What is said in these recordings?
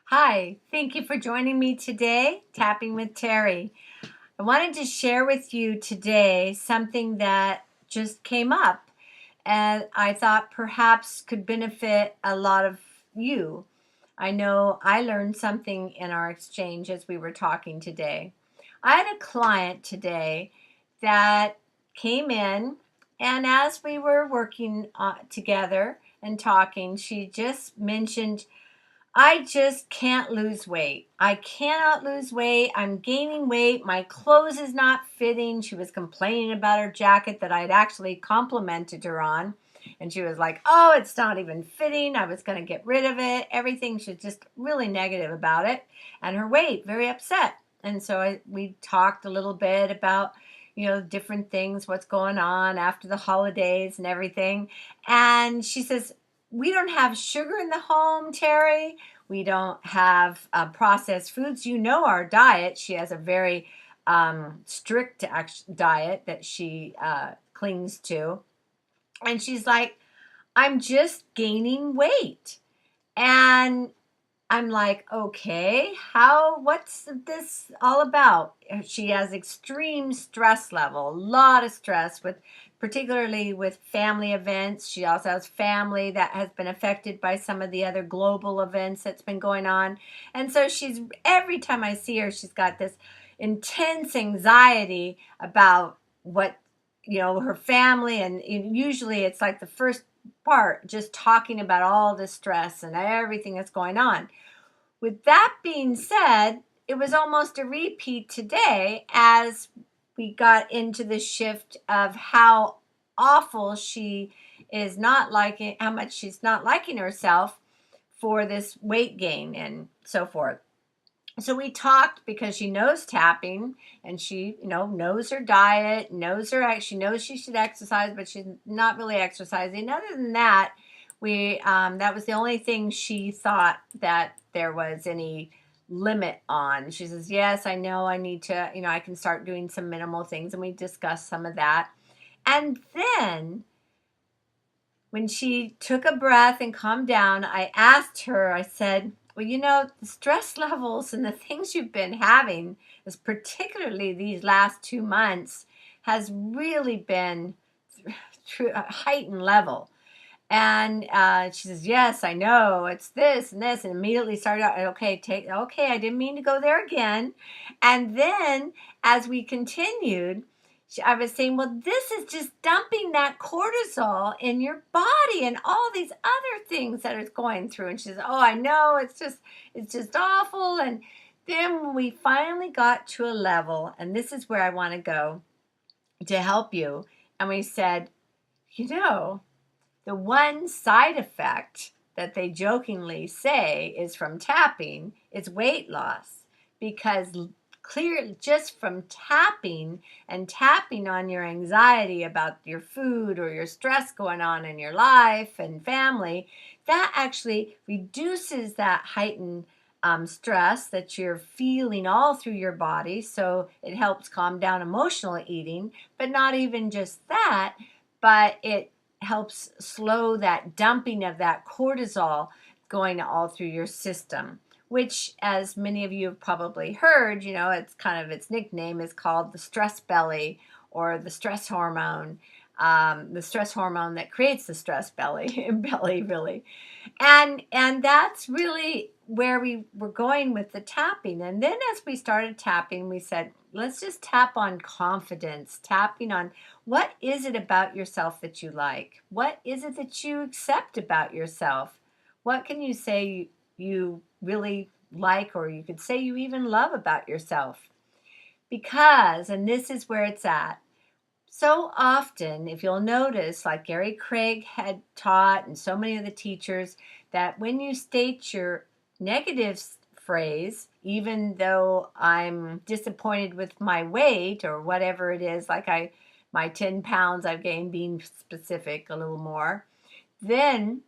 Hi, thank you for joining me today, Tapping with Terri. I wanted to share with you today something that just came up and I thought perhaps could benefit a lot of you. I know I learned something in our exchange as we were talking today. I had a client today that came in, and as we were working together and talking, she just mentioned I just can't lose weight. I cannot lose weight. I'm gaining weight. My clothes is not fitting. She was complaining about her jacket that I had actually complimented her on. And she was like, oh, it's not even fitting. I was going to get rid of it. Everything. She's just really negative about it. And her weight, very upset. And so we talked a little bit about, different things, what's going on after the holidays and everything. And she says, we don't have sugar in the home, Terri. We don't have processed foods. You know our diet. She has a very strict diet that she clings to. And she's like, I'm just gaining weight. And I'm like, okay, what's this all about? She has extreme stress level, a lot of stress particularly with family events. She also has family that has been affected by some of the other global events that's been going on. And so every time I see her, she's got this intense anxiety about her family. And usually it's like the first part, just talking about all the stress and everything that's going on. With that being said, it was almost a repeat today as we got into the shift of how awful she is not liking, how much she's not liking herself for this weight gain and so forth. So we talked because she knows tapping and she, knows her diet, she knows she should exercise, but she's not really exercising. Other than that, that was the only thing she thought that there was any limit on. She says, yes, I know I need to, I can start doing some minimal things. And we discussed some of that. And then when she took a breath and calmed down, I asked her, I said, well, the stress levels and the things you've been having, is particularly these last 2 months, has really been through a heightened level. And she says, yes, I know, it's this and this, and immediately started out, okay, I didn't mean to go there again. And then as we continued, I was saying, well, this is just dumping that cortisol in your body and all these other things that it's going through. And she says, oh, I know, it's just awful. And then we finally got to a level, and this is where I want to go to help you. And we said, the one side effect that they jokingly say is from tapping is weight loss, because clear just from tapping on your anxiety about your food or your stress going on in your life and family, that actually reduces that heightened stress that you're feeling all through your body. So it helps calm down emotional eating, but not even just that, but it helps slow that dumping of that cortisol going all through your system, which, as many of you have probably heard, it's kind of, its nickname is called the stress belly, or the stress hormone that creates the stress belly really. And that's really where we were going with the tapping. And then as we started tapping, we said, let's just tap on confidence, tapping on what is it about yourself that you like? What is it that you accept about yourself? What can you say you really like, or you could say you even love about yourself? Because, and this is where it's at, so often, if you'll notice, like Gary Craig had taught and so many of the teachers, that when you state your negative phrase, even though I'm disappointed with my weight or whatever it is, like my 10 pounds I've gained, being specific a little more, then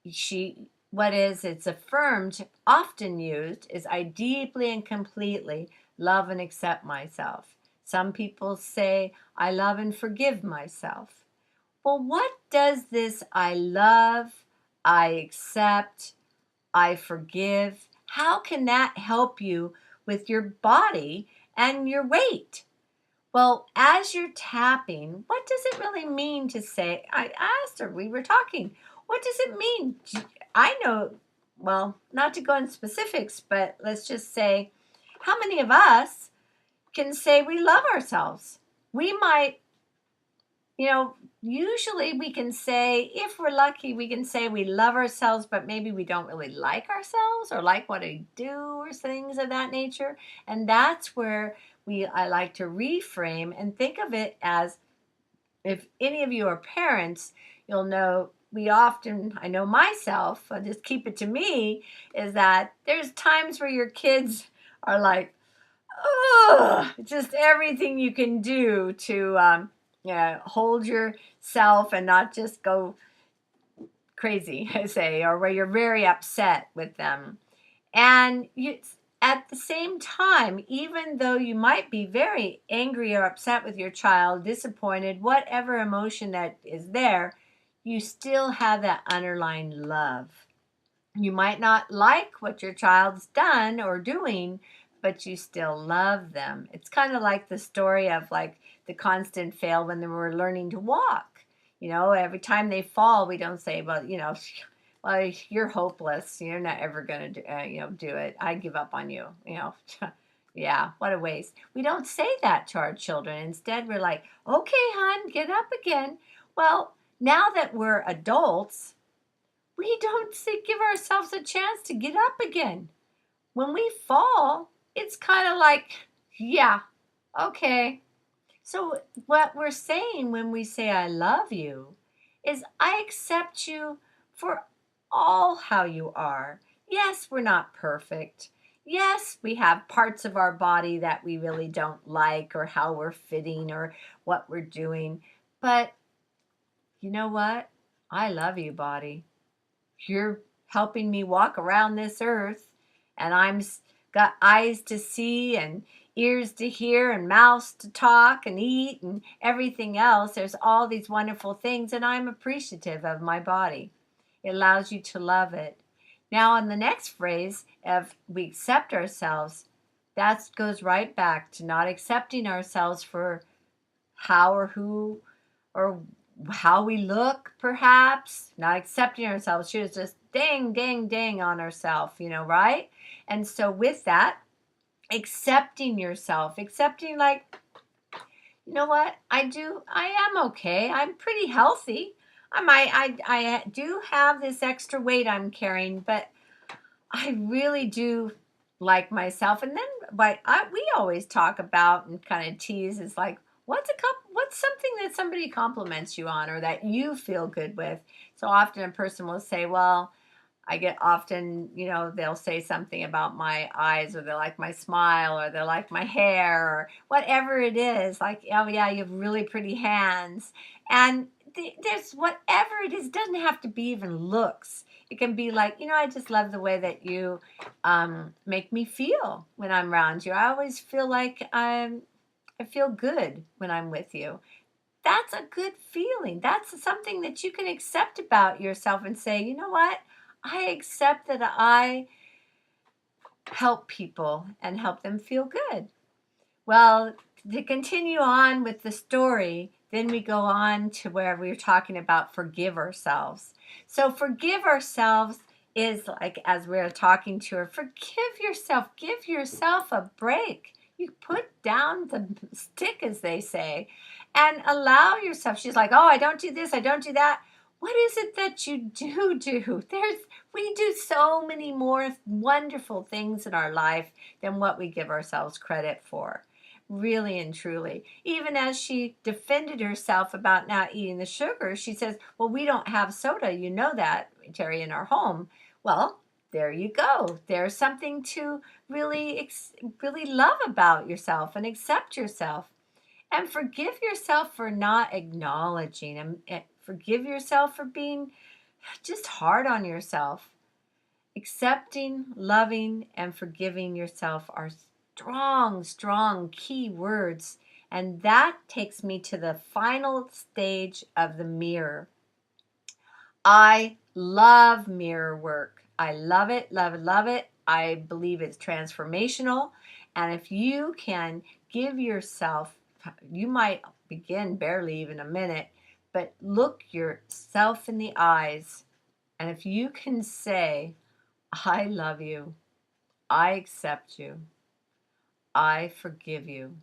it's affirmed, often used, is I deeply and completely love and accept myself. Some people say, I love and forgive myself. Well, what does this I love, I accept, I forgive How can that help you with your body and your weight? Well, as you're tapping, what does it really mean to say? I asked her, we were talking, what does it mean? I know, well, not to go in specifics, but let's just say, how many of us can say we love ourselves? We might, usually we can say, if we're lucky, we can say we love ourselves, but maybe we don't really like ourselves or like what we do or things of that nature. And that's where I like to reframe and think of it as, if any of you are parents, you'll know I know myself, I'll just keep it to me, is that there's times where your kids are like, oh, just everything you can do to hold yourself and not just go crazy, I say, or where you're very upset with them. And at the same time, even though you might be very angry or upset with your child, disappointed, whatever emotion that is there, you still have that underlying love. You might not like what your child's done or doing, but you still love them. It's kind of like the story of like the constant fail when they were learning to walk. Every time they fall, we don't say, well, well, you're hopeless. You're not ever going to, do it. I give up on you. Yeah, what a waste. We don't say that to our children. Instead, we're like, okay, hon, get up again. Well, now that we're adults, we don't give ourselves a chance to get up again. When we fall, it's kind of like, yeah, okay. So what we're saying when we say I love you is I accept you for all how you are. Yes, we're not perfect. Yes, we have parts of our body that we really don't like, or how we're fitting, or what we're doing. But you know what? I love you, body. You're helping me walk around this earth, and I'm got eyes to see and ears to hear and mouths to talk and eat and everything else. There's all these wonderful things, and I'm appreciative of my body. It allows you to love it. Now, on the next phrase, if we accept ourselves, that goes right back to not accepting ourselves for how or who or how we look, perhaps. Not accepting ourselves. She was just dang, dang, dang on herself, right? And so with that, accepting yourself, accepting like, you know what, I am okay. I'm pretty healthy. I do have this extra weight I'm carrying, but I really do like myself. And then we always talk about and kind of tease is like, what's something that somebody compliments you on or that you feel good with? So often a person will say, well, I get often, they'll say something about my eyes, or they like my smile, or they like my hair, or whatever it is. Like, oh yeah, you have really pretty hands. And there's whatever it is, doesn't have to be even looks. It can be like, I just love the way that you make me feel when I'm around you. I always feel like I feel good when I'm with you. That's a good feeling. That's something that you can accept about yourself and say, you know what? I accept that I help people and help them feel good. Well, to continue on with the story, then we go on to where we're talking about forgive ourselves. So forgive ourselves is like, as we're talking to her, forgive yourself. Give yourself a break. You put down the stick, as they say, and allow yourself. She's like, oh, I don't do this. I don't do that. What is it that you do? We do so many more wonderful things in our life than what we give ourselves credit for. Really and truly. Even as she defended herself about not eating the sugar, she says, well, we don't have soda. You know that, Terry, in our home. Well, there you go. There's something to really love about yourself and accept yourself. And forgive yourself for not acknowledging, and forgive yourself for being just hard on yourself. Accepting, loving, and forgiving yourself are strong, strong key words. And that takes me to the final stage of the mirror. I love mirror work. I love it, love it, love it. I believe it's transformational. And if you can give yourself, you might begin barely even a minute, but look yourself in the eyes. And if you can say, I love you, I accept you, I forgive you.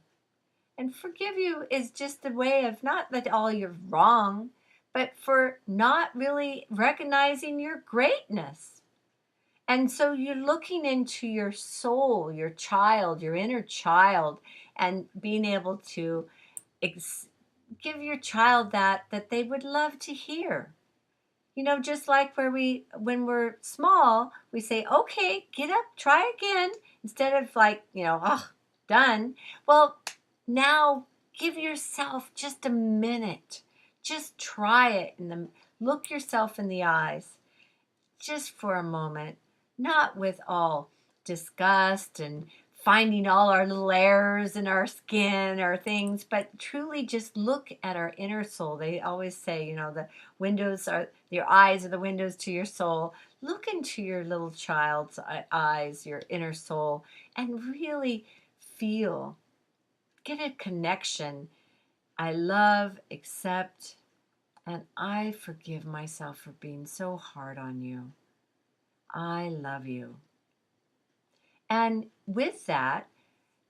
And forgive you is just a way of not that all you're wrong, but for not really recognizing your greatness. And so you're looking into your soul, your child, your inner child, and being able to give your child that they would love to hear. You know, just like when we're small, we say, okay, get up, try again, instead of like, oh, done. Well, now give yourself just a minute. Just try it look yourself in the eyes just for a moment, not with all disgust and finding all our little errors in our skin or things, but truly just look at our inner soul. They always say, the windows are your eyes are the windows to your soul. Look into your little child's eyes, your inner soul, and really feel, get a connection. I love, accept, and I forgive myself for being so hard on you. I love you. And with that,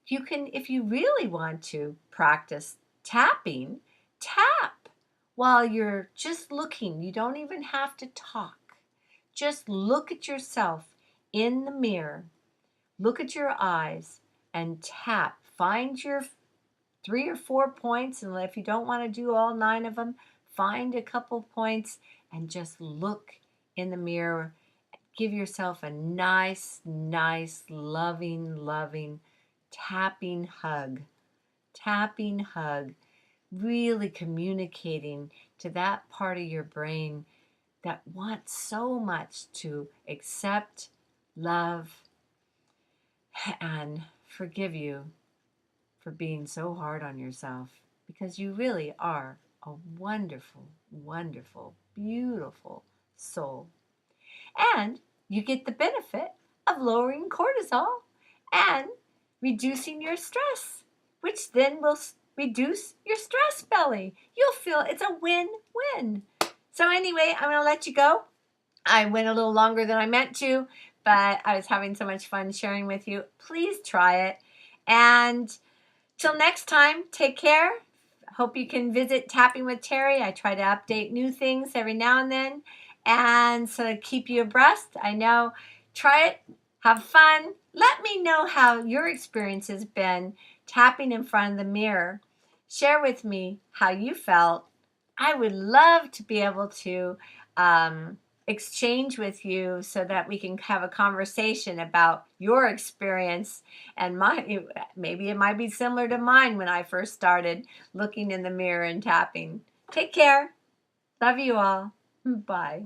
you can, if you really want to practice tapping, tap while you're just looking. You don't even have to talk. Just look at yourself in the mirror, look at your eyes, and tap. Find your 3 or 4 points, and if you don't want to do all 9 of them, find a couple points and just look in the mirror. Give yourself a nice, loving tapping hug. Tapping hug. Really communicating to that part of your brain that wants so much to accept, love, and forgive you for being so hard on yourself, because you really are a wonderful, wonderful, beautiful soul. And you get the benefit of lowering cortisol and reducing your stress, which then will reduce your stress belly. You'll feel it's a win-win. So anyway, I'm going to let you go. I went a little longer than I meant to, but I was having so much fun sharing with you. Please try it. And till next time, take care. Hope you can visit Tapping with Terri. I try to update new things every now and then. And so to keep you abreast, I know, try it, have fun. Let me know how your experience has been tapping in front of the mirror. Share with me how you felt. I would love to be able to exchange with you so that we can have a conversation about your experience, and maybe it might be similar to mine when I first started looking in the mirror and tapping. Take care. Love you all. Bye.